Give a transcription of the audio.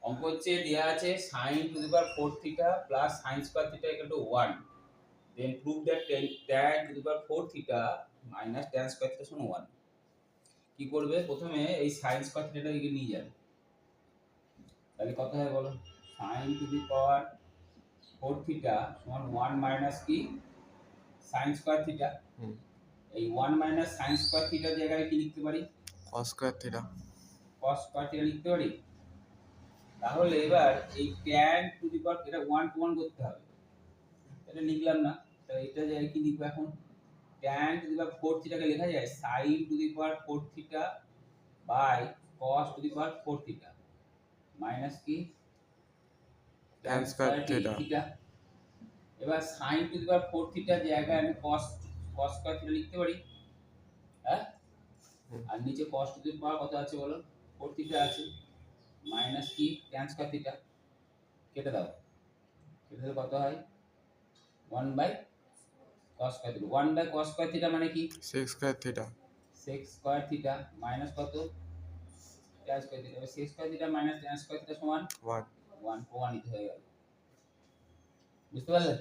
অঙ্ক হচ্ছে দেয়া আছে sin to the power 4 theta plus sin square theta equal to 1 then prove that tan to the power 4 theta minus tan square theta সমান 1 কি করবে প্রথমে এই sin স্কয়ার থিটাটা এদিকে নিয়ে যাবে তাহলে কত হয় বলো sin to the power 4 theta সমান 1 মাইনাস কি sin স্কয়ার থিটা এই 1 মাইনাস sin স্কয়ার থিটার জায়গায় কি লিখতে পারি cos স্কয়ার থিটা লিখতে পারি তাহলে এবার এই tan টু দি পাওয়ার এটা 1 টু 1 করতে হবে এটা লিখলাম না তাহলে এটা জায়গায় কি লিখব এখন tan টু দি পাওয়ার 4 থিটাকে লেখা যায় sin to the power 4 theta by cos to the power 4 theta minus কি tan স্কয়ার থিটা এবার sin টু দি পাওয়ার 4 থিটার জায়গায় আমি cos স্কয়ার থিটা লিখতে পারি হ্যাঁ আর নিচে cos টু দি পাওয়ার কত আছে বলো 4 থিটা আছে মাইনাস কি tan স্কয়ার থিটা কেটে দাও কেটে দিলে কত হয় 1 by cos square theta 1 by cos square theta মানে কি sec square theta sec square theta minus কত tan square theta sec square theta minus tan square theta সমান 1 1 প্রমাণিত হয়ে গেল বুঝতে পারলে